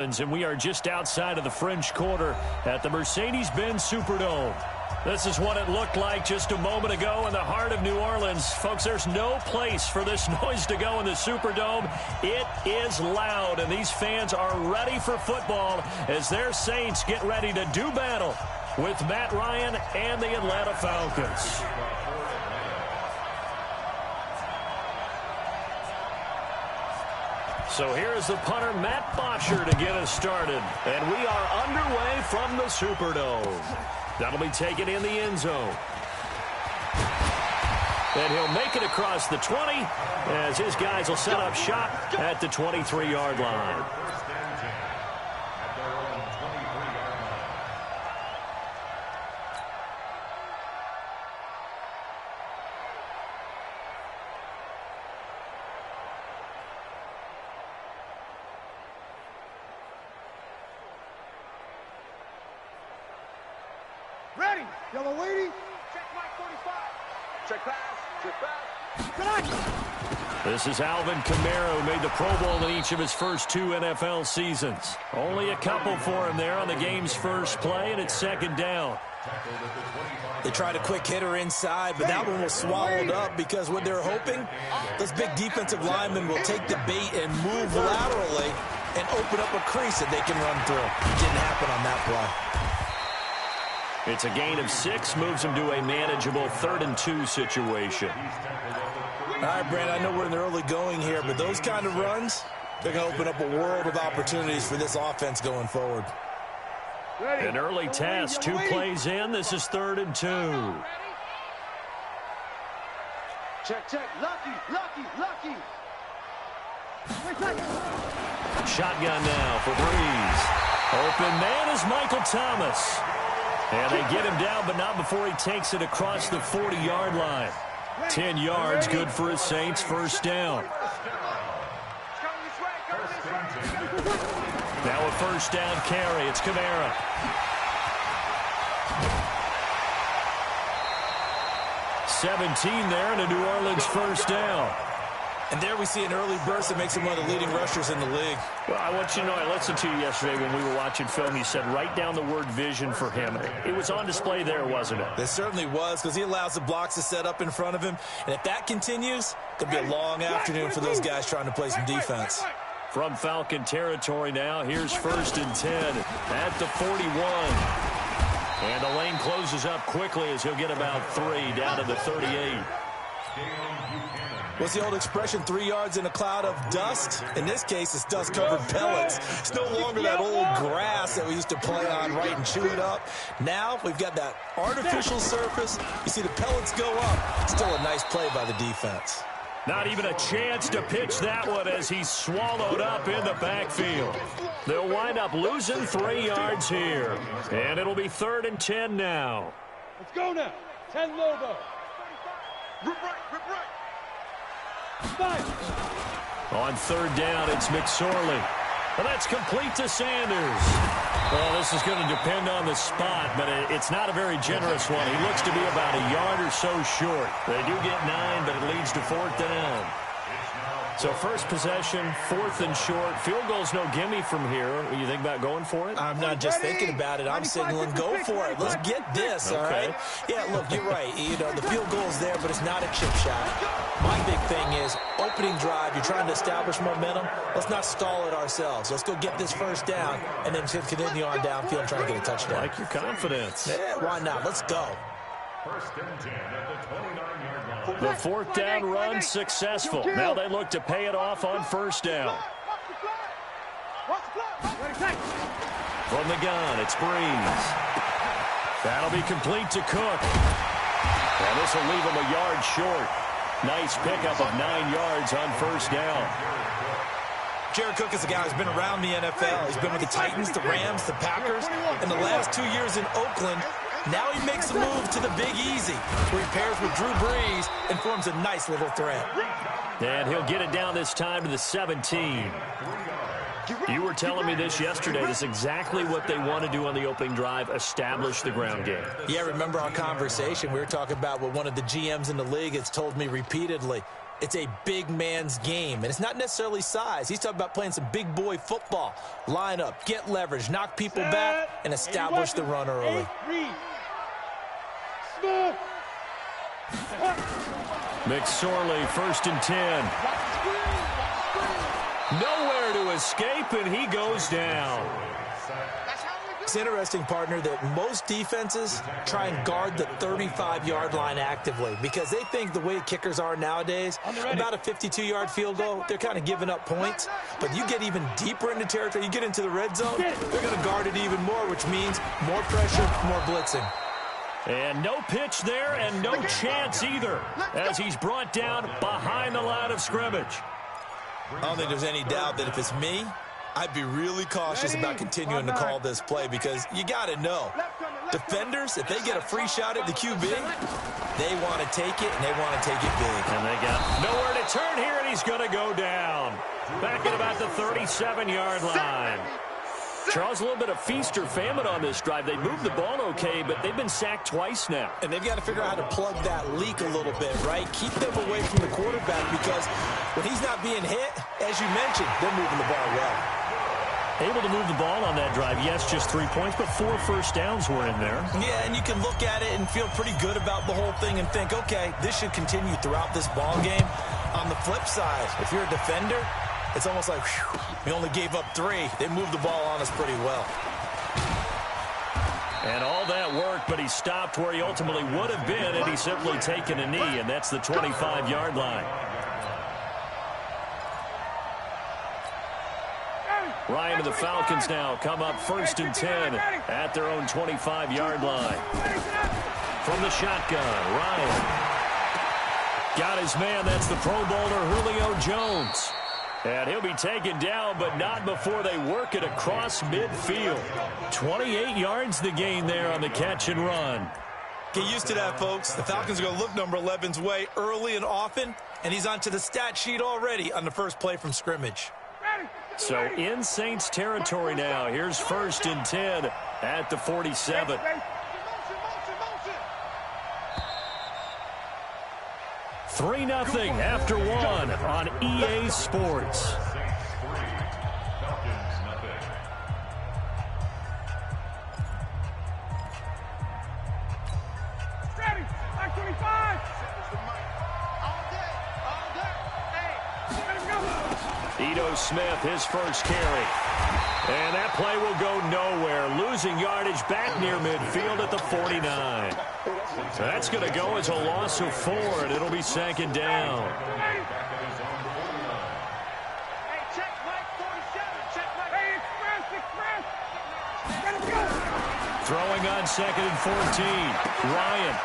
And we are just outside of the French Quarter at the Mercedes-Benz Superdome. This is what it looked like just a moment ago in the heart of New Orleans. Folks, there's no place for this noise to go in the Superdome. It is loud, and these fans are ready for football as their Saints get ready to do battle with Matt Ryan and the Atlanta Falcons. So here's the punter, Matt Bosher, to get us started. And we are underway from the Superdome. That'll be taken in the end zone. And he'll make it across the 20 as his guys will set up shop at the 23-yard line. Ready. Yellow lady. Check Mike 45. Check pass. Check pass. This is Alvin Kamara, who made the Pro Bowl in each of his first 2 NFL seasons. Only a couple for him there on the game's first play, and it's second down. They tried a quick hitter inside, but that one was swallowed up because what they're hoping, those big defensive linemen will take the bait and move laterally and open up a crease that they can run through. Didn't happen on that play. It's a gain of 6, moves him to a manageable 3rd and 2 situation. All right, Brandon, I know we're in the early going here, but those kind of runs, they're going to open up a world of opportunities for this offense going forward. An early test, 2 plays in. This is 3rd and 2. Check. Lucky. Shotgun now for Breeze. Open man is Michael Thomas. And they get him down, but not before he takes it across the 40-yard line. 10 yards, good for his Saints, first down. Now a first down carry. It's Kamara. $17 there and a New Orleans first down. And there we see an early burst that makes him one of the leading rushers in the league. Well, I want you to know, I listened to you yesterday when we were watching film. You said write down the word vision for him. It was on display there, wasn't it? It certainly was, because he allows the blocks to set up in front of him. And if that continues, it could be a long afternoon for those guys trying to play some defense. From Falcon territory now, here's 1st and 10 at the 41. And the lane closes up quickly as he'll get about 3 down to the 38. What's the old expression, 3 yards in a cloud of dust? In this case, it's dust-covered pellets. It's no longer that old grass that we used to play on, right, and chew it up. Now we've got that artificial surface. You see the pellets go up. Still a nice play by the defense. Not even a chance to pitch that one as he's swallowed up in the backfield. They'll wind up losing 3 yards here. And it'll be 3rd and 10 now. Let's go now. 10 Lobo. Rip right. On 3rd down, it's McSorley. Well, that's complete to Sanders. Well, this is going to depend on the spot, but it's not a very generous one. He looks to be about a yard or so short. They do get 9, but it leads to 4th down. So first possession, 4th and short. Field goal's no gimme from here. You think about going for it? I'm not just thinking about it. I'm signaling go for it. Let's get this, all right? Yeah, look, you're right. You know, the field goal's there, but it's not a chip shot. My big thing is opening drive. You're trying to establish momentum. Let's not stall it ourselves. Let's go get this first down and then continue on downfield and try to get a touchdown. I like your confidence. Yeah, why not? Let's go. 1st and 10 at the 29-yard line. The 4th down run successful. Now they look to pay it off on 1st down. From the gun, it's Breeze. That'll be complete to Cook. And this will leave him a yard short. Nice pickup of 9 yards on 1st down. Jared Cook is a guy who's been around the NFL. He's been with the Titans, the Rams, the Packers. In the last 2 years in Oakland, now he makes a move to the Big Easy, where he pairs with Drew Brees and forms a nice little threat. And he'll get it down this time to the 17. You were telling me this yesterday. This is exactly what they want to do on the opening drive, establish the ground game. Yeah, remember our conversation. We were talking about what one of the GMs in the league has told me repeatedly. It's a big man's game, and it's not necessarily size. He's talking about playing some big boy football. Line up, get leverage, knock people back, and establish the run early. McSorley, 1st and 10. Nowhere to escape, and he goes down. It's interesting, partner, that most defenses try and guard the 35-yard line actively because they think the way kickers are nowadays, about a 52-yard field goal, they're kind of giving up points. But you get even deeper into territory, you get into the red zone, they're going to guard it even more, which means more pressure, more blitzing. And no pitch there and no chance either as he's brought down behind the line of scrimmage. I don't think there's any doubt that if it's me, I'd be really cautious about continuing to call this play because you got to know, defenders, if they get a free shot at the QB, they want to take it, and they want to take it big. And they got nowhere to turn here, and he's going to go down. Back at about the 37-yard line. Charles, a little bit of feast or famine on this drive. They moved the ball okay, but they've been sacked twice now. And they've got to figure out how to plug that leak a little bit, right? Keep them away from the quarterback because when he's not being hit, as you mentioned, they're moving the ball well. Able to move the ball on that drive. Yes, just 3 points, but 4 first downs were in there. Yeah, and you can look at it and feel pretty good about the whole thing and think, okay, this should continue throughout this ball game. On the flip side, if you're a defender, it's almost like, whew, we only gave up 3. They moved the ball on us pretty well. And all that worked, but he stopped where he ultimately would have been had he simply taken a knee, and that's the 25-yard line. Ryan and the Falcons now come up 1st and 10 at their own 25-yard line. From the shotgun, Ryan. Got his man. That's the Pro Bowler, Julio Jones. And he'll be taken down, but not before they work it across midfield. 28 yards the gain there on the catch and run. Get used to that, folks. The Falcons are going to look number 11's way early and often, and he's onto the stat sheet already on the first play from scrimmage. So in Saints territory now. Here's 1st and 10 at the 47. Three 0 after 1 on EA Sports. Ito Smith, his first carry. And that play will go nowhere. Losing yardage back near midfield at the 49. So that's going to go as a loss of 4, and it'll be 2nd down. Throwing on 2nd and 14. Ryan,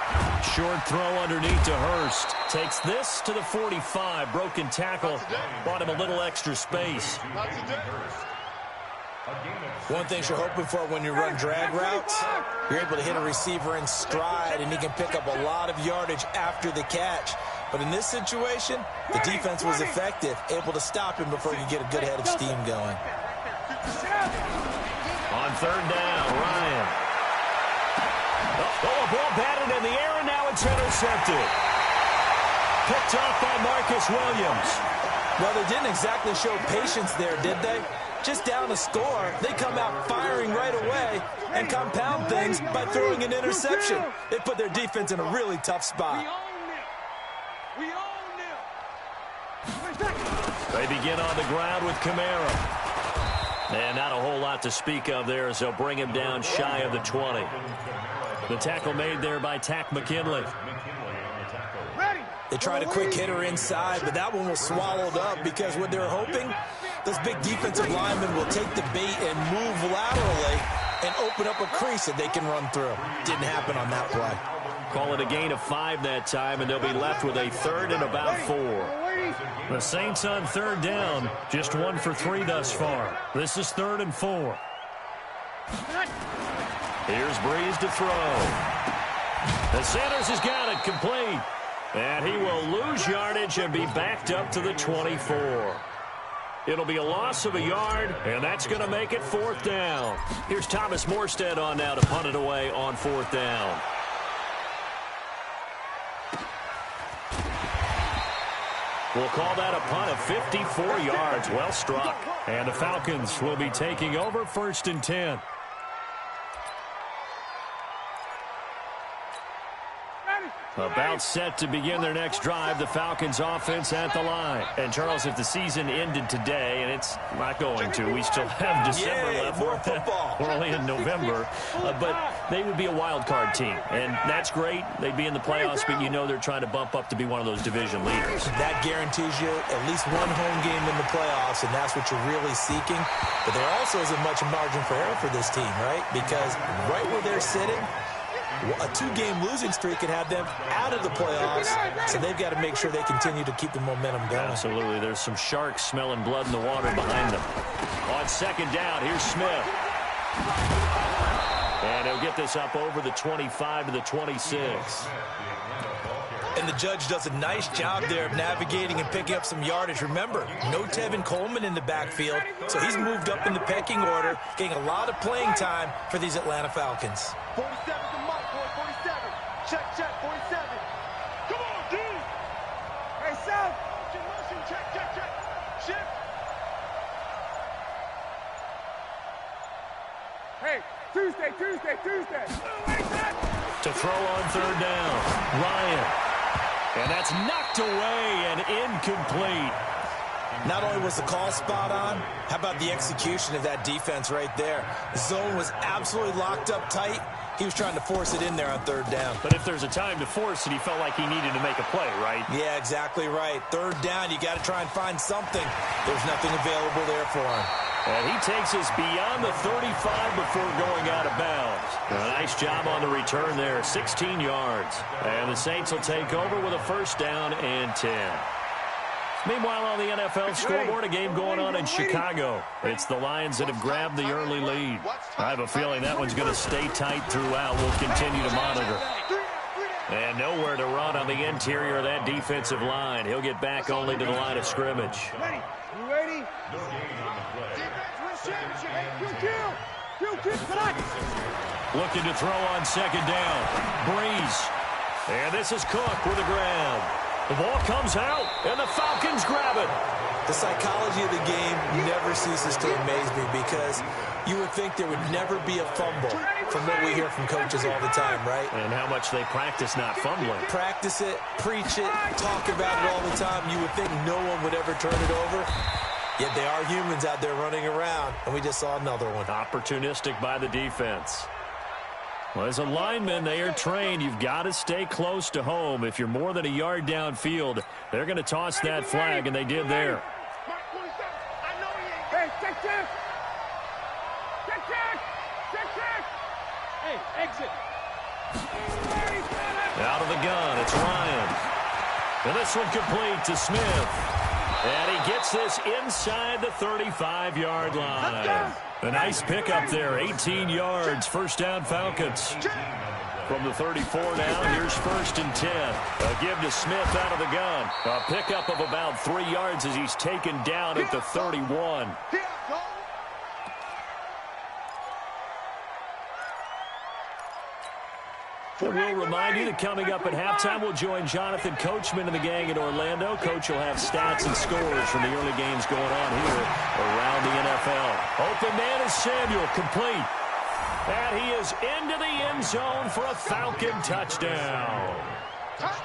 short throw underneath to Hurst. Takes this to the 45. Broken tackle. Brought him a little extra space. One thing you're hoping for when you run drag routes, you're able to hit a receiver in stride, and he can pick up a lot of yardage after the catch. But in this situation, the defense was effective, able to stop him before you get a good head of steam going. On 3rd down, Ryan. Oh, a ball batted in the air, and now it's intercepted. Picked off by Marcus Williams. Well, they didn't exactly show patience there, did they? Just down a score, they come out firing right away and compound things by throwing an interception. They put their defense in a really tough spot. They begin on the ground with Kamara. And not a whole lot to speak of there as they'll bring him down shy of the 20. The tackle made there by Tack McKinley. They tried a quick hitter inside, but that one was swallowed up because what they're hoping, those big defensive linemen will take the bait and move laterally and open up a crease that they can run through. Didn't happen on that play. Call it a gain of 5 that time, and they'll be left with a 3rd and about 4. The Saints on 3rd down, just 1 for 3 thus far. This is 3rd and 4. Here's Breeze to throw. And Sanders has got it complete. And he will lose yardage and be backed up to the 24. It'll be a loss of a yard, and that's going to make it 4th down. Here's Thomas Morstead on now to punt it away on 4th down. We'll call that a punt of 54 yards. Well struck. And the Falcons will be taking over 1st and 10. About set to begin their next drive, the Falcons offense at the line. And, Charles, if the season ended today, and it's not going to, we still have December left. More football. We're only in November. But they would be a wild card team. And that's great. They'd be in the playoffs, but you know they're trying to bump up to be one of those division leaders. That guarantees you at least one home game in the playoffs, and that's what you're really seeking. But there also isn't much margin for error for this team, right? Because right where they're sitting, a 2-game losing streak could have them out of the playoffs, so they've got to make sure they continue to keep the momentum going. Absolutely. There's some sharks smelling blood in the water behind them. On 2nd down, here's Smith. And he'll get this up over the 25 to the 26. And the judge does a nice job there of navigating and picking up some yardage. Remember, no Tevin Coleman in the backfield, so he's moved up in the pecking order, getting a lot of playing time for these Atlanta Falcons. 47 to Mike, boy, 47. Check, 47. Come on, D. Hey, Sam. Motion, check. Shift. Hey, Tuesday. To throw on 3rd down, Ryan. And that's knocked away and incomplete. Not only was the call spot on, how about the execution of that defense right there? The zone was absolutely locked up tight. He was trying to force it in there on 3rd down. But if there's a time to force it, he felt like he needed to make a play, right? Yeah, exactly right. 3rd down, you got to try and find something. There's nothing available there for him. And he takes us beyond the 35 before going out of bounds. A nice job on the return there, 16 yards. And the Saints will take over with a 1st down and 10. Meanwhile, on the NFL scoreboard, a game going on in Chicago. It's the Lions that have grabbed the early lead. I have a feeling that one's going to stay tight throughout. We'll continue to monitor. And nowhere to run on the interior of that defensive line. He'll get back only to the line of scrimmage. You ready? Looking to throw on 2nd down. Breeze. And this is Cook with a grab. The ball comes out, and the Falcons grab it. The psychology of the game never ceases to amaze me because you would think there would never be a fumble from what we hear from coaches all the time, right? And how much they practice not fumbling. Practice it, preach it, talk about it all the time. You would think no one would ever turn it over. Yet they are humans out there running around, and we just saw another one. Opportunistic by the defense. Well, as a lineman, they are trained. You've got to stay close to home. If you're more than a yard downfield, they're going to toss that flag, and they did there. Hey, check. Hey, exit. Out of the gun, it's Ryan. And this one complete to Smith. And he gets this inside the 35-yard line. A nice pickup there, 18 yards, 1st down Falcons. From the 34 now, here's 1st and 10. A give to Smith out of the gun. A pickup of about 3 yards as he's taken down at the 31. And we'll remind you that coming up at halftime, we'll join Jonathan Coachman and the gang in Orlando. Coach will have stats and scores from the early games going on here around the NFL. Open man is Samuel, complete. And he is into the end zone for a Falcon touchdown.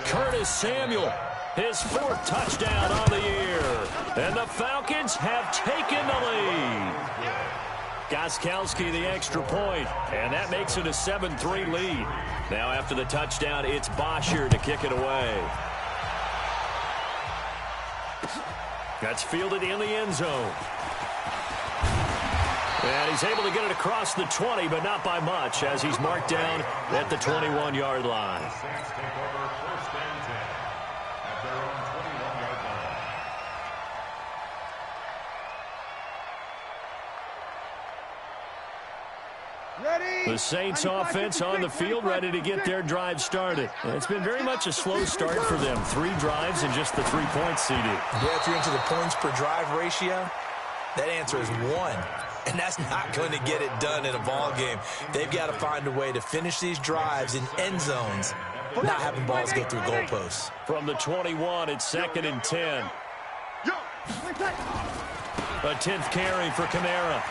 Curtis Samuel, his 4th touchdown on the year. And the Falcons have taken the lead. Gostkowski the extra point, and that makes it a 7-3 lead. Now after the touchdown, it's Bosher to kick it away. That's fielded in the end zone. And he's able to get it across the 20, but not by much, as he's marked down at the 21-yard line. The Saints offense on the field, ready to get their drive started. It's been very much a slow start for them. 3 drives and just the 3 points seeded. Yeah, if you're into the points per drive ratio, that answer is 1. And that's not going to get it done in a ball game. They've got to find a way to finish these drives in end zones not having balls go through goalposts. From the 21, it's 2nd and 10. A 10th carry for Kamara.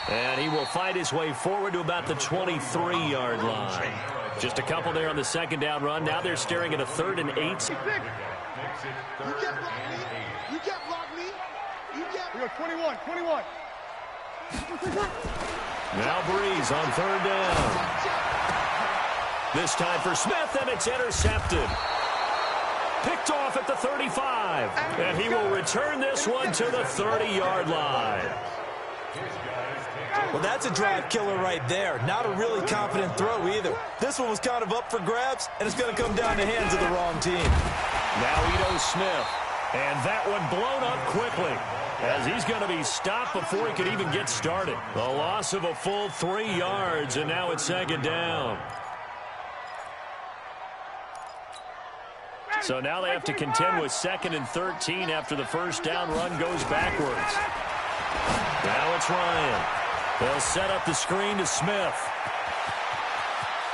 And he will fight his way forward to about the 23-yard line. Just a couple there on the 2nd down run. Now they're staring at a 3rd and 8. You can't block me. You can't block me. You can't. We go 21, 21. Now Breeze on 3rd down. This time for Smith, and it's intercepted. Picked off at the 35. And he will return this one to the 30-yard line. Well, that's a drive killer right there. Not a really confident throw either. This one was kind of up for grabs, and it's going to come down the hands of the wrong team. Now Ito Smith. And that one blown up quickly, as he's going to be stopped before he could even get started. The loss of a full 3 yards, and now it's 2nd down. So now they have to contend with 2nd and 13 after the 1st down run goes backwards. Now it's Ryan. They'll set up the screen to Smith.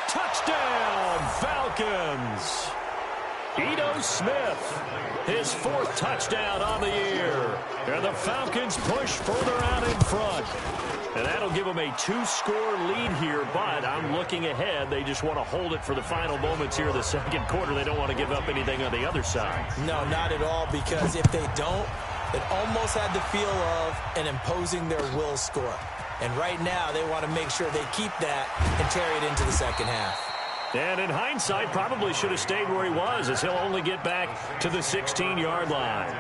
Touchdown, Falcons! Ito Smith, his 4th touchdown on the year. And the Falcons push further out in front. And that'll give them a 2-score lead here, but I'm looking ahead. They just want to hold it for the final moments here of the 2nd quarter. They don't want to give up anything on the other side. No, not at all, because if they don't, it almost had the feel of an imposing their will score. And right now, they want to make sure they keep that and carry it into the 2nd half. And in hindsight, probably should have stayed where he was, as he'll only get back to the 16-yard line.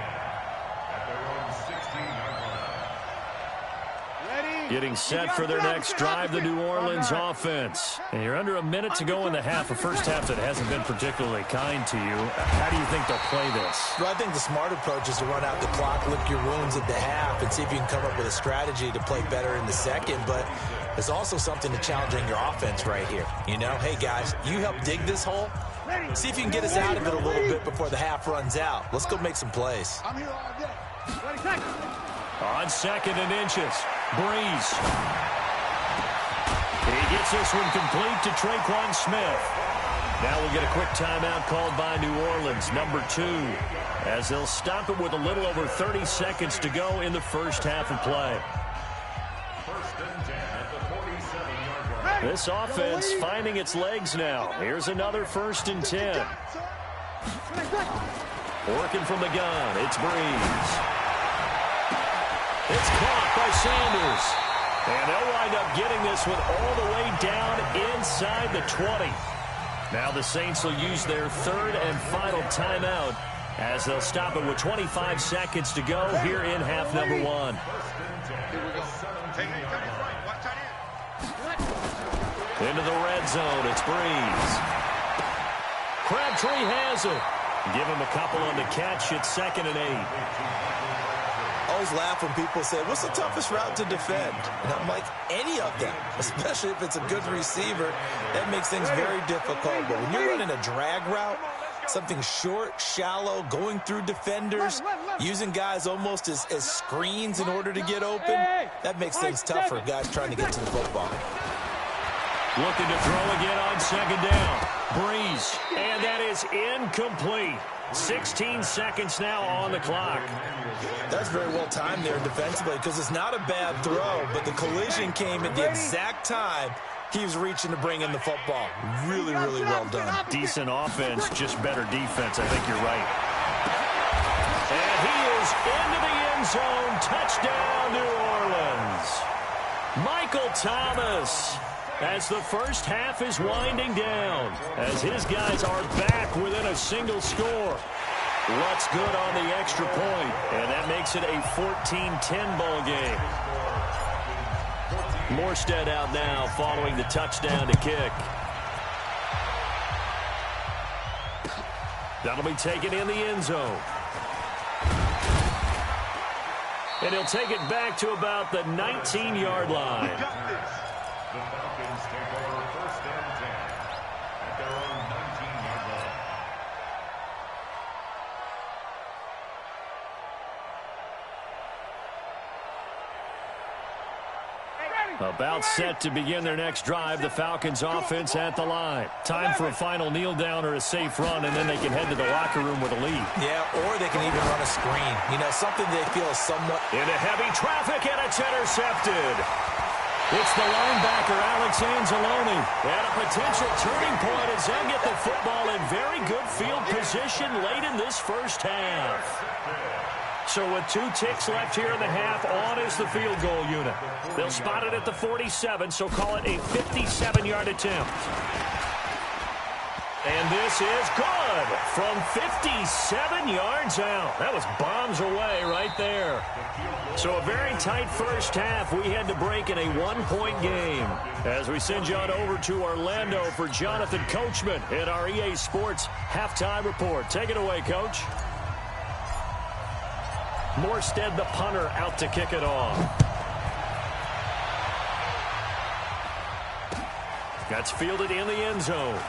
Getting set for their next drive, the New Orleans offense. And you're under a minute to go in the half, a first half that hasn't been particularly kind to you. How do you think they'll play this? Well, I think the smart approach is to run out the clock, lick your wounds at the half, and see if you can come up with a strategy to play better in the 2nd. But there's also something to challenging your offense right here. You know, hey, guys, you help dig this hole. See if you can get us out of it a little bit before the half runs out. Let's go make some plays. I'm here all day. On 2nd and inches, Breeze. He gets this one complete to Traquan Smith. Now we'll get a quick timeout called by New Orleans, number 2, as they'll stop it with a little over 30 seconds to go in the 1st half of play. This offense finding its legs now. Here's another 1st and 10. Working from the gun, it's Breeze. It's caught by Sanders. And they'll wind up getting this one all the way down inside the 20. Now the Saints will use their 3rd and final timeout, as they'll stop it with 25 seconds to go here in half number 1. Into the red zone, it's Breeze. Crabtree has it. Give him a couple on the catch. It's 2nd and 8. Always laugh when people say, what's the toughest route to defend? And I'm like, any of them, especially if it's a good receiver. That makes things very difficult. But when you're running a drag route, something short, shallow, going through defenders, using guys almost as screens in order to get open, that makes things tough for guys trying to get to the football. Looking to throw again on 2nd down. Breeze, and that is incomplete. 16 seconds now on the clock. That's very well timed there defensively, because it's not a bad throw, but the collision came at the exact time he was reaching to bring in the football. Really, really well done. Decent offense, just better defense. I think you're right. And he is into the end zone. Touchdown, New Orleans. Michael Thomas, as the 1st half is winding down, as his guys are back within a single score. What's good on the extra point, and that makes it a 14-10 ball game. Morstead out now following the touchdown to kick. That'll be taken in the end zone. And he'll take it back to about the 19-yard line. The Falcons take over 1st and 10 at their own 19-yard line. About set to begin their next drive. The Falcons offense at the line. Time for a final kneel down or a safe run, and then they can head to the locker room with a lead. Yeah, or they can even run a screen. You know, something they feel is somewhat... Into heavy traffic, and it's intercepted. It's the linebacker, Alex Anzalone. At a potential turning point as they'll get the football in very good field position late in this first half. So with 2 ticks left here in the half, on is the field goal unit. They'll spot it at the 47, so call it a 57-yard attempt. And this is good from 57 yards out. That was bombs away right there. So a very tight first half. We had to break in a 1-point game. As we send you on over to Orlando for Jonathan Coachman at our EA Sports Halftime Report. Take it away, Coach. Morstead, the punter, out to kick it off. That's fielded in the end zone.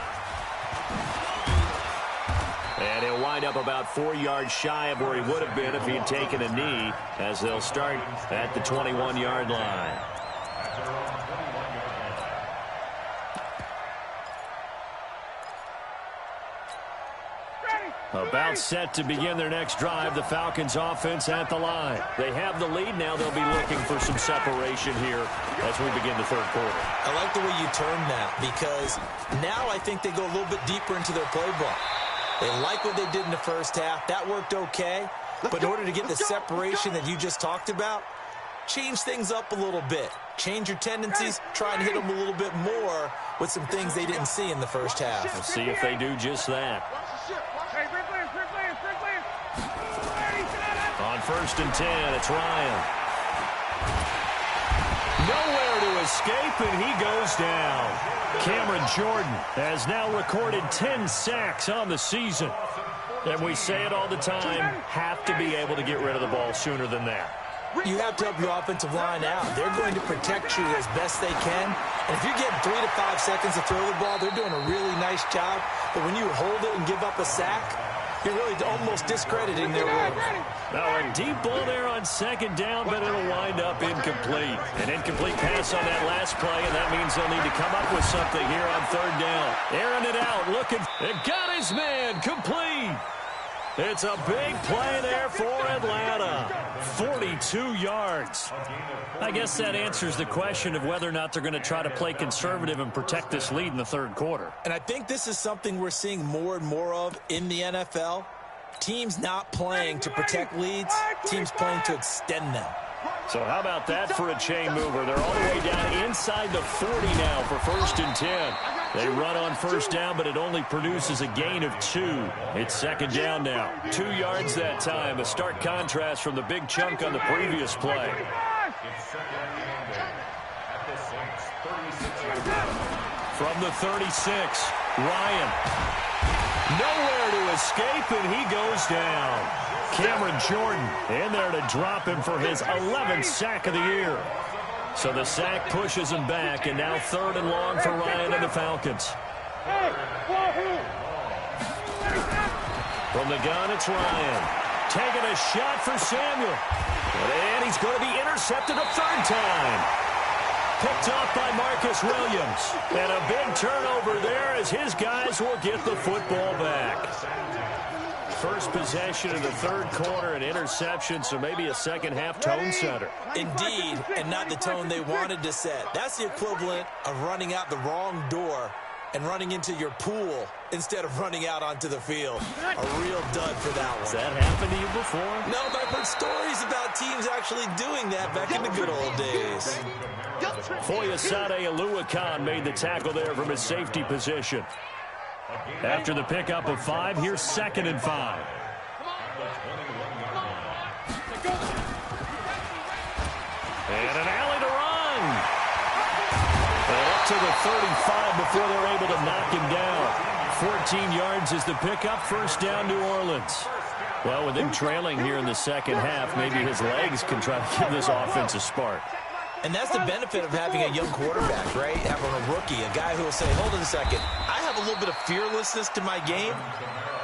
And he'll wind up about 4 yards shy of where he would have been if he had taken a knee, as they'll start at the 21-yard line. About set to begin their next drive. The Falcons offense at the line. They have the lead. Now they'll be looking for some separation here as we begin the third quarter. I like the way you termed that, because now I think they go a little bit deeper into their playbook. They like what they did in the first half. That worked okay. But in order to get the separation that you just talked about, change things up a little bit. Change your tendencies. Try and hit them a little bit more with some things they didn't see in the first half. We'll see if they do just that. On 1st and 10, it's Ryan. Nowhere to escape, and he goes down. Cameron Jordan has now recorded 10 sacks on the season. And we say it all the time, have to be able to get rid of the ball sooner than that. You have to help your offensive line out. They're going to protect you as best they can. And if you're getting 3 to 5 seconds to throw the ball, they're doing a really nice job. But when you hold it and give up a sack, you're really almost discrediting their work. Now a deep ball there on 2nd down, but it'll wind up incomplete. An incomplete pass on that last play, and that means they'll need to come up with something here on 3rd down. Airing it out, looking. It got his man, complete. It's a big play there for Atlanta. 42 yards. I guess that answers the question of whether or not they're going to try to play conservative and protect this lead in the 3rd quarter. And I think this is something we're seeing more and more of in the NFL. Teams not playing to protect leads, teams playing to extend them. So how about that for a chain mover? They're all the way down inside the 40 now for 1st and 10. They run on 1st down, but it only produces a gain of 2. It's 2nd down now. 2 yards that time. A stark contrast from the big chunk on the previous play. From the 36, Ryan. Nowhere to escape, and he goes down. Cameron Jordan in there to drop him for his 11th sack of the year. So the sack pushes him back, and now 3rd and long for Ryan and the Falcons. From the gun, it's Ryan. Taking a shot for Samuel. And he's going to be intercepted a 3rd time. Picked off by Marcus Williams. And a big turnover there as his guys will get the football back. First possession of the 3rd quarter, an interception, so maybe a second-half tone setter. Indeed, and not the tone they wanted to set. That's the equivalent of running out the wrong door and running into your pool instead of running out onto the field. A real dud for that one. Has that happened to you before? No, but I've heard stories about teams actually doing that back in the good old days. Foyesade Aluakan made the tackle there from his safety position. After the pickup of 5, here's 2nd and 5. And an alley to run. And up to the 35 before they're able to knock him down. 14 yards is the pickup. 1st down, New Orleans. Well, with him trailing here in the second half, maybe his legs can try to give this offense a spark. And that's the benefit of having a young quarterback, right? Having a rookie, a guy who will say, hold on a second, I have a little bit of fearlessness to my game.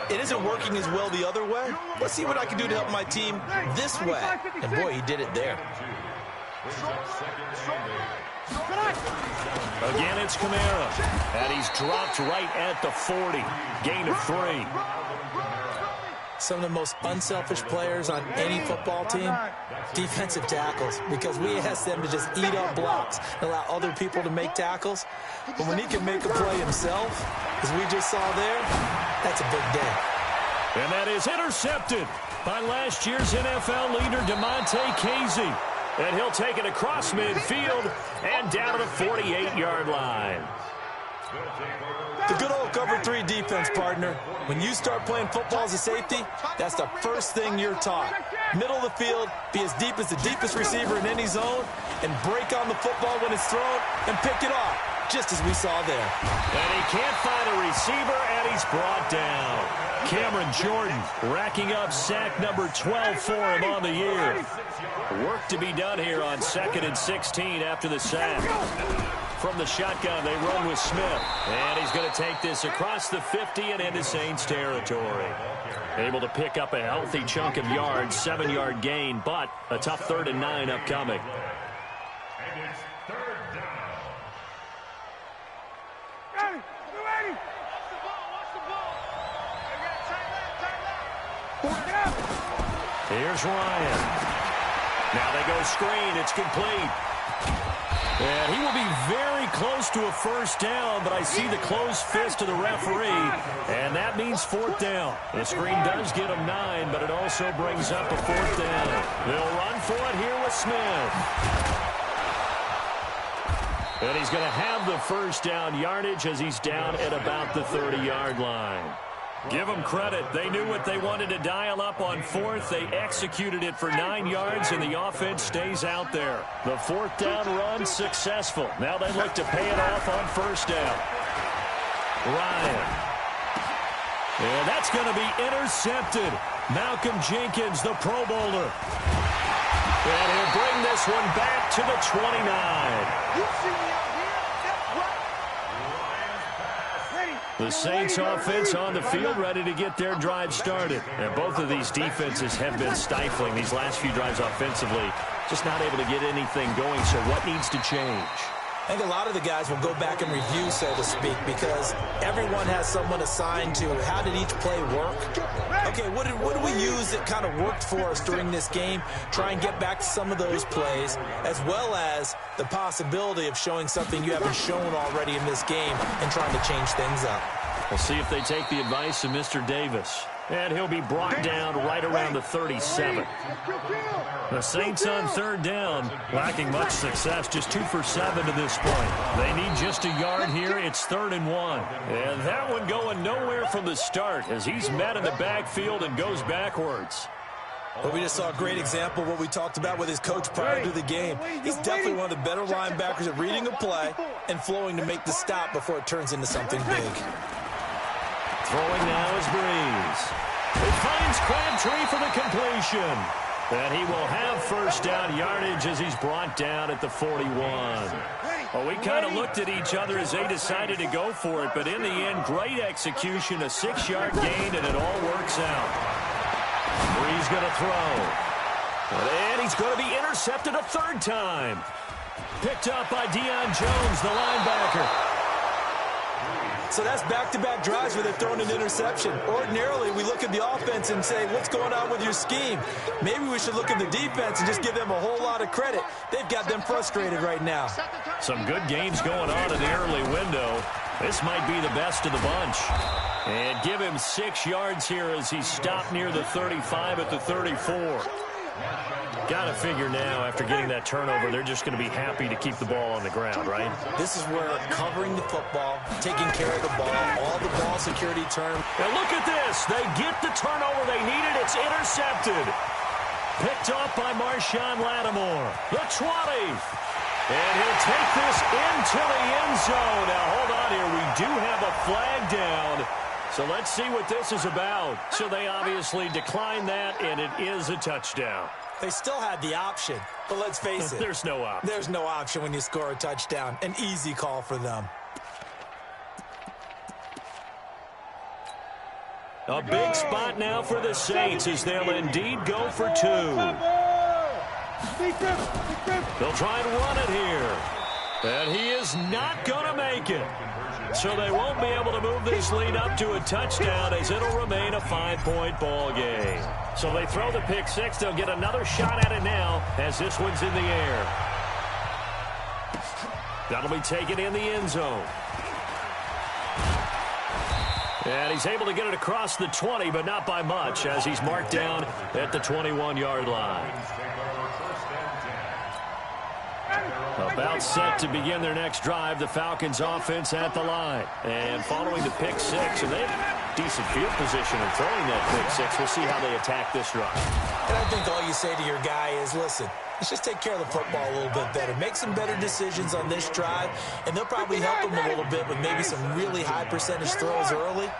It isn't working as well the other way. Let's see what I can do to help my team this way. And boy, he did it there. Again, it's Kamara. And he's dropped right at the 40. Gain of 3. Some of the most unselfish players on any football team, defensive tackles, because we ask them to just eat up blocks and allow other people to make tackles. But when he can make a play himself, as we just saw there, that's a big day. And that is intercepted by last year's NFL leader, DeMonte Casey. And he'll take it across midfield and down to the 48-yard line. The good old cover 3 defense, partner. When you start playing football as a safety, that's the first thing you're taught. Middle of the field, be as deep as the deepest receiver in any zone, and break on the football when it's thrown and pick it off, just as we saw there. And he can't find a receiver, and he's brought down. Cameron Jordan racking up sack number 12 for him on the year. Work to be done here on 2nd and 16 after the sack. From the shotgun, they run with Smith. And he's going to take this across the 50 and into Saints territory. Able to pick up a healthy chunk of yards, 7-yard gain, but a tough 3rd and 9 upcoming. And it's 3rd down. Ready. Watch the ball. Here's Ryan. Now they go screen. It's complete. And he will be very close to a first down, but I see the closed fist of the referee, and that means 4th down. The screen does get him 9, but it also brings up a 4th down. They'll run for it here with Smith. And he's going to have the first down yardage as he's down at about the 30-yard line. Give them credit. They knew what they wanted to dial up on 4th. They executed it for 9 yards, and the offense stays out there. The 4th down run successful. Now they look to pay it off on 1st down. Ryan. And that's going to be intercepted. Malcolm Jenkins, the Pro Bowler. And he'll bring this one back to the 29. You see me out here? That's right. The Saints offense on the field, ready to get their drive started. And both of these defenses have been stifling these last few drives offensively. Just not able to get anything going, so what needs to change? I think a lot of the guys will go back and review, so to speak, because everyone has someone assigned to how did each play work. Okay, what did we use that kind of worked for us during this game? Try and get back to some of those plays, as well as the possibility of showing something you haven't shown already in this game and trying to change things up. We'll see if they take the advice of Mr. Davis. And he'll be brought down right around the 37. The Saints on 3rd down, lacking much success, just 2 for 7 to this point. They need just a yard here. It's 3rd and 1. And that one going nowhere from the start as he's met in the backfield and goes backwards. But we just saw a great example of what we talked about with his coach prior to the game. He's definitely one of the better linebackers at reading a play and flowing to make the stop before it turns into something big. Throwing now is Breeze. It finds Crabtree for the completion. And he will have 1st down yardage as he's brought down at the 41. Well, we kind of looked at each other as they decided to go for it, but in the end, great execution, a 6-yard gain, and it all works out. Breeze going to throw. And he's going to be intercepted a 3rd time. Picked up by Deion Jones, the linebacker. So that's back-to-back drives where they're throwing an interception. Ordinarily, we look at the offense and say, what's going on with your scheme? Maybe we should look at the defense and just give them a whole lot of credit. They've got them frustrated right now. Some good games going on in the early window. This might be the best of the bunch. And give him 6 yards here as he stopped near the 35 at the 34. Got to figure now, after getting that turnover, they're just going to be happy to keep the ball on the ground, right? This is where covering the football, taking care of the ball, all the ball security term. And look at this. They get the turnover they needed. It's intercepted. Picked up by Marshawn Lattimore. The 20. And he'll take this into the end zone. Now, hold on here. We do have a flag down. So let's see what this is about. So they obviously declined that, and it is a touchdown. They still had the option, but let's face it. There's no option. There's no option when you score a touchdown. An easy call for them. A big spot now for the Saints as they'll indeed go for 2. They'll try and run it here. And he is not going to make it. So they won't be able to move this lead up to a touchdown as it'll remain a 5-point ball game. So they throw the pick six. They'll get another shot at it now as this one's in the air. That'll be taken in the end zone. And he's able to get it across the 20, but not by much, as he's marked down at the 21-yard line. About set to begin their next drive, the Falcons offense at the line. And following the pick six, and they have decent field position in throwing that pick six. We'll see how they attack this drive. And I think all you say to your guy is, listen, let's just take care of the football a little bit better. Make some better decisions on this drive, and they'll probably help him a little bit with maybe some really high percentage throws early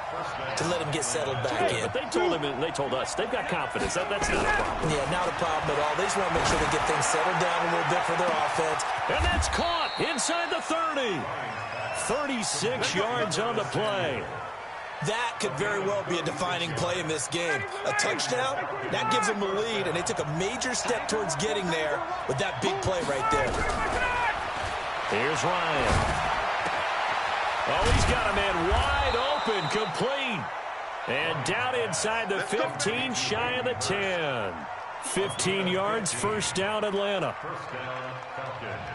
to let him get settled back in. But they told him, and they told us, they've got confidence. That's not a problem. Yeah, not a problem at all. They just want to make sure they get things settled down a little bit for their offense. And that's caught inside the 30. 36 yards on the play. That could very well be a defining play in this game. A touchdown, that gives them the lead, and they took a major step towards getting there with that big play right there. Here's Ryan. Oh, he's got a man wide open, complete. And down inside the 15, shy of the 10. 15 yards, first down, Atlanta.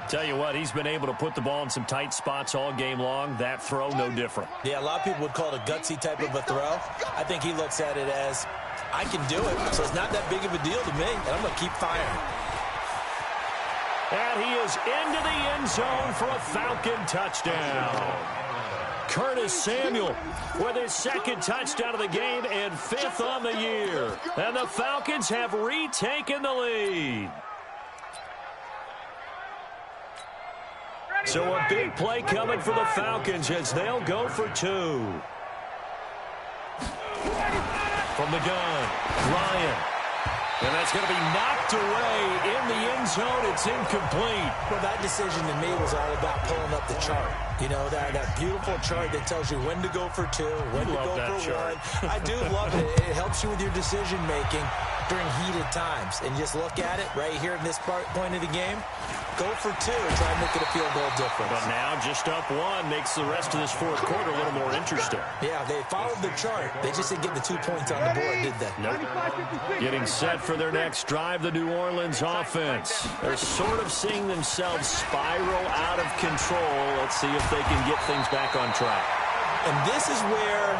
Tell you what, he's been able to put the ball in some tight spots all game long. That throw, no different. Yeah, a lot of people would call it a gutsy type of a throw. I think he looks at it as, I can do it, so it's not that big of a deal to me, and I'm going to keep firing. And he is into the end zone for a Falcon touchdown. Curtis Samuel with his second touchdown of the game and 5th on the year. And the Falcons have retaken the lead. So a big play coming for the Falcons as they'll go for 2. From the gun, Ryan. And that's going to be knocked away in the end zone. It's incomplete. Well, that decision to me was all about pulling up the chart. You know, that beautiful chart that tells you when to go for 2, when to go for 1. I do love it. It helps you with your decision-making during heated times. And just look at it right here in this point of the game. Go for 2 and try and make it a field goal difference. But now just up 1 makes the rest of this fourth quarter a little more interesting. Yeah, they followed the chart. They just didn't get the 2 points on the board, did they? Nope. Getting set for their next drive, the New Orleans offense. They're sort of seeing themselves spiral out of control. Let's see if they can get things back on track. And this is where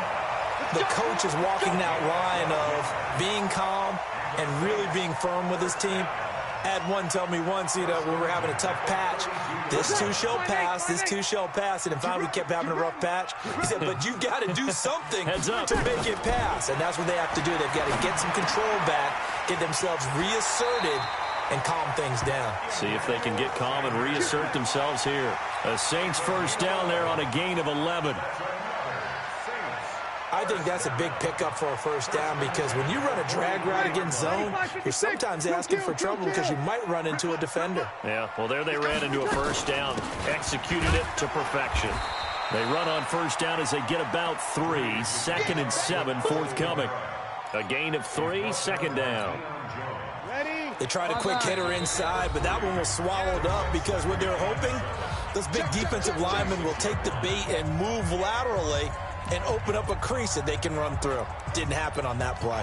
the coach is walking that line of being calm and really being firm with his team. Had one tell me once, you know, we were having a tough patch. This too shall pass, this too shall pass. And finally we kept having a rough patch. He said, but you've got to do something to make it pass. And that's what they have to do. They've got to get some control back, get themselves reasserted, and calm things down. See if they can get calm and reassert themselves here. The Saints first down there on a gain of 11. I think that's a big pickup for a first down because when you run a drag route against zone, you're sometimes asking for trouble because you might run into a defender. Yeah, well, there they ran into a first down, executed it to perfection. They run on first down as they get about 3, 2nd and 7, forthcoming. A gain of 3, second down. They tried a quick hitter inside, but that one was swallowed up because what they're hoping, those big defensive linemen will take the bait and move laterally and open up a crease that they can run through. Didn't happen on that play.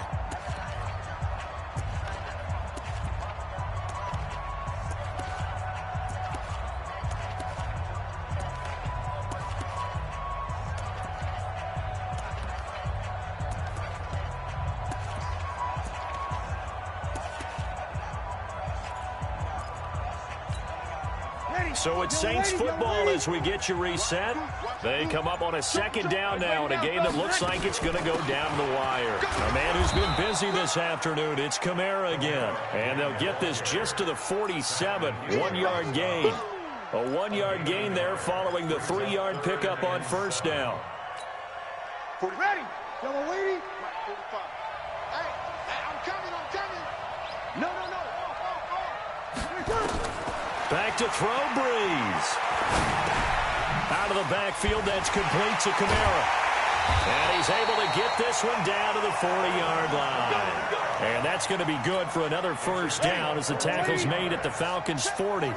So it's Saints football as we get you reset. They come up on a second down now in a game that looks like it's going to go down the wire. A man who's been busy this afternoon, it's Kamara again. And they'll get this just to the 47, 1-yard gain. A 1-yard gain there following the 3-yard pickup on first down. Ready. Yellow lady. 45. Hey, I'm coming. No. Back to throw, Breeze. Out of the backfield, that's complete to Kamara. And he's able to get this one down to the 40-yard line. And that's going to be good for another first down as the tackle's made at the Falcons' 40.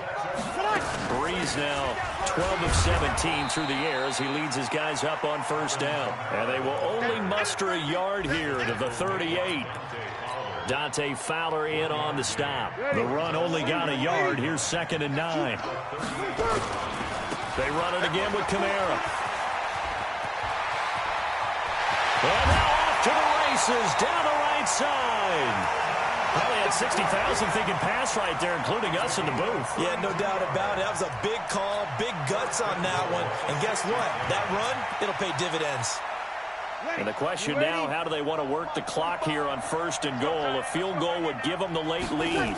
Breeze now 12 of 17 through the air as he leads his guys up on first down. And they will only muster a yard here to the 38. Dante Fowler in on the stop. The run only got a yard. Here's 2nd and 9. They run it again with Kamara. And now off to the races down the right side. Probably had 60,000 thinking pass right there, including us in the booth. Yeah, no doubt about it. That was a big call, big guts on that one. And guess what? That run, it'll pay dividends. And the question now, how do they want to work the clock here on 1st and goal? A field goal would give them the late lead.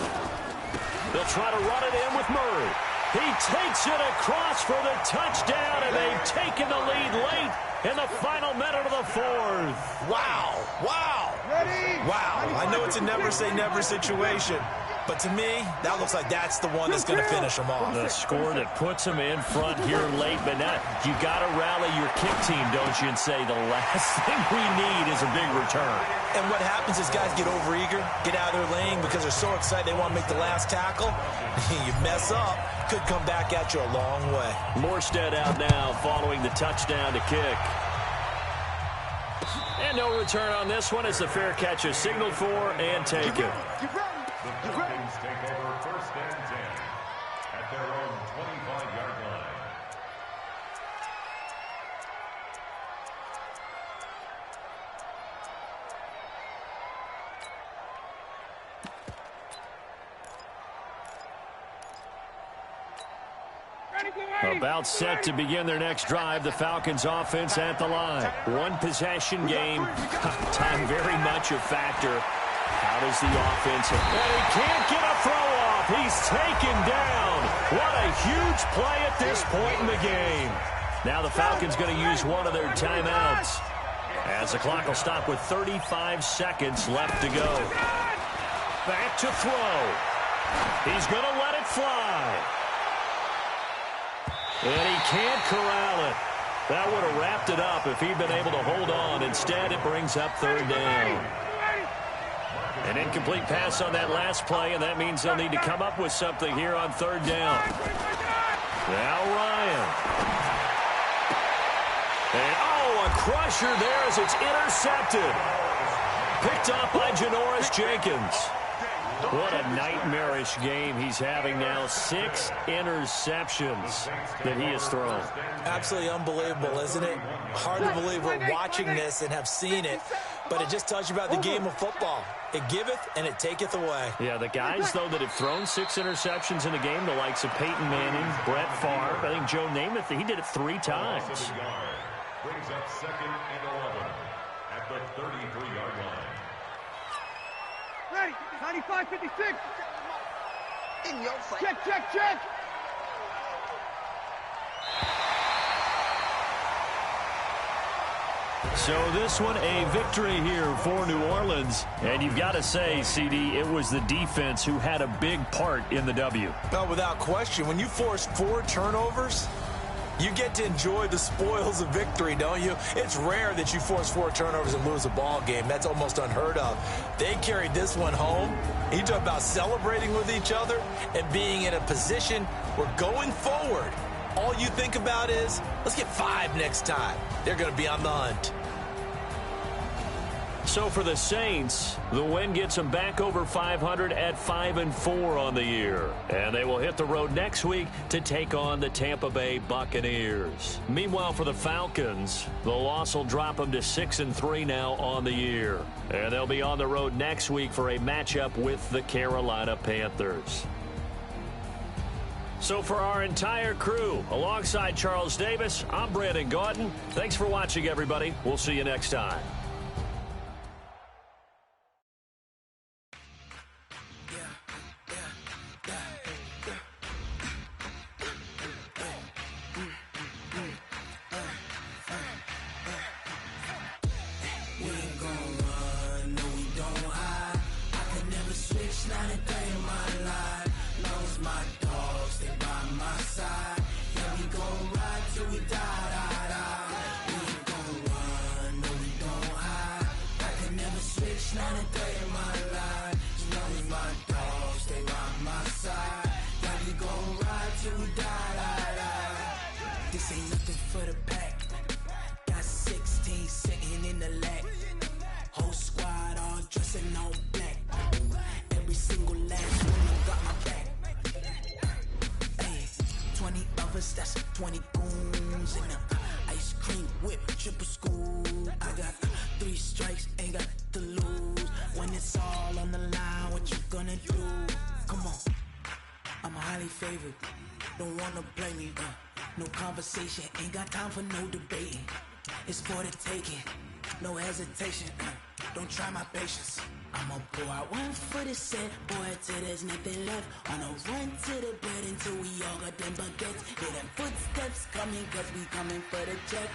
They'll try to run it in with Murray. He takes it across for the touchdown, and they've taken the lead late in the final minute of the 4th. Wow. Wow. Wow. I know it's a never-say-never situation, but to me, that looks like that's the one that's going to finish them off. The score that puts them in front here late, but now you got to rally your kick team, don't you, and say the last thing we need is a big return. And what happens is guys get overeager, get out of their lane because they're so excited they want to make the last tackle. You mess up, could come back at you a long way. Morstead out now following the touchdown to kick. And no return on this one as the fair catch is signaled for and taken. The Falcons take over 1st and 10 at their own 25-yard line. About set to begin their next drive, the Falcons offense at the line. One possession game. Time very much a factor. How does the offense... And he can't get a throw off. He's taken down. What a huge play at this point in the game. Now the Falcons going to use one of their timeouts, as the clock will stop with 35 seconds left to go. Back to throw. He's going to let it fly. And he can't corral it. That would have wrapped it up if he'd been able to hold on. Instead, it brings up 3rd down. An incomplete pass on that last play, and that means they'll need to come up with something here on 3rd down. Now Ryan. And, a crusher there as it's intercepted. Picked up by Janoris Jenkins. What a nightmarish game he's having now. 6 interceptions that he has thrown. Absolutely unbelievable, isn't it? Hard to believe we're watching this and have seen it, but it just tells you about the game of football. It giveth and it taketh away. Yeah, the guys, though, that have thrown 6 interceptions in a game, the likes of Peyton Manning, Brett Favre, I think Joe Namath, he did it 3 times. Brings up 2nd and 11 at the 33-yard line. Ready, 95, 56. In your face. Check. So this one, a victory here for New Orleans. And you've got to say, CD, it was the defense who had a big part in the W. Well, without question, when you force 4 turnovers, you get to enjoy the spoils of victory, don't you? It's rare that you force 4 turnovers and lose a ball game. That's almost unheard of. They carried this one home. You talk about celebrating with each other and being in a position where going forward, all you think about is, let's get 5 next time. They're going to be on the hunt. So for the Saints, the win gets them back over 500 at 5-4 on the year. And they will hit the road next week to take on the Tampa Bay Buccaneers. Meanwhile, for the Falcons, the loss will drop them to 6-3 now on the year. And they'll be on the road next week for a matchup with the Carolina Panthers. So for our entire crew, alongside Charles Davis, I'm Brandon Gaudin. Thanks for watching, everybody. We'll see you next time. Yeah, we gon' ride till we die, die, die. We ain't gon' run. This ain't nothing for the pack. Got 16 sitting in the lag. Whole squad all dressing all black. Every single last one got my back. Hey, 20 of us, that's 20 goons in the ice cream whip, triple scoop. I got 3 strikes, ain't got to lose. When it's all on the line, what you gonna do? Come on, I'm highly favored. Don't wanna blame me. No conversation, ain't got time for no debating. It's for the taking, no hesitation. Don't try my patience. I'ma pour out one for the set, boy, till there's nothing left. On a run to the bread until we all got them baguettes. Hear them footsteps coming, cause we coming for the check.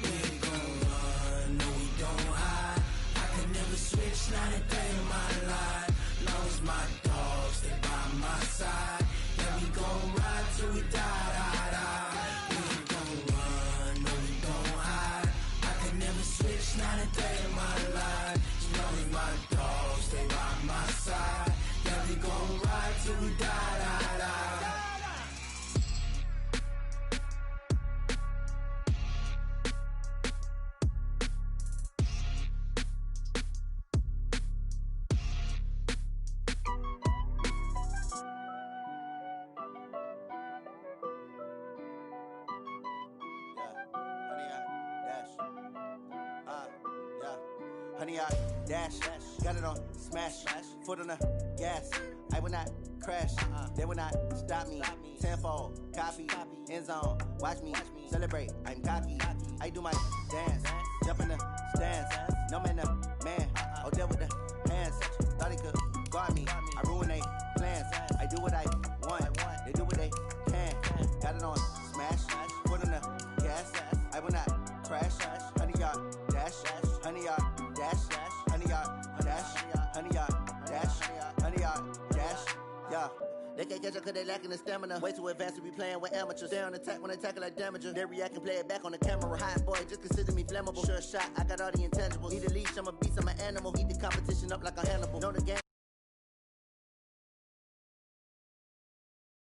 We ain't gon' run, no we don't hide. I can never switch, not a day in my life. Long as my dogs stay by my side. Yeah, we gon' ride till we die, die, die. We ain't gon' run, no we don't hide. I can never switch, not a day in my life. As long as my dogs stay by my side. Yeah, we gon' ride till we die, die, die. Honey, I dash, got it on smash, foot on the gas. I will not crash, they will not stop me. Tenfold, copy, end zone, watch me celebrate. I'm cocky, I do my dance, jump in the stands. No man, man, oh there with the hands. Thought he could guard me, I ruin they plans. I do what I want, they do what they can. Got it on smash, foot on the gas. I will not crash, honey, y'all dash, honey, y'all dash, honey, y'all dash, honey, y'all dash, honey, y'all dash, yeah. They can't catch up cause they lacking the stamina. Way too advanced to be playing with amateurs. Stay on attack when they tackle like damager. They react and play it back on the camera. Hot boy, just consider me flammable. Sure shot, I got all the intangibles. Need a leash, I'm a beast, I'm an animal. Eat the competition up like a Hannibal. Know the game.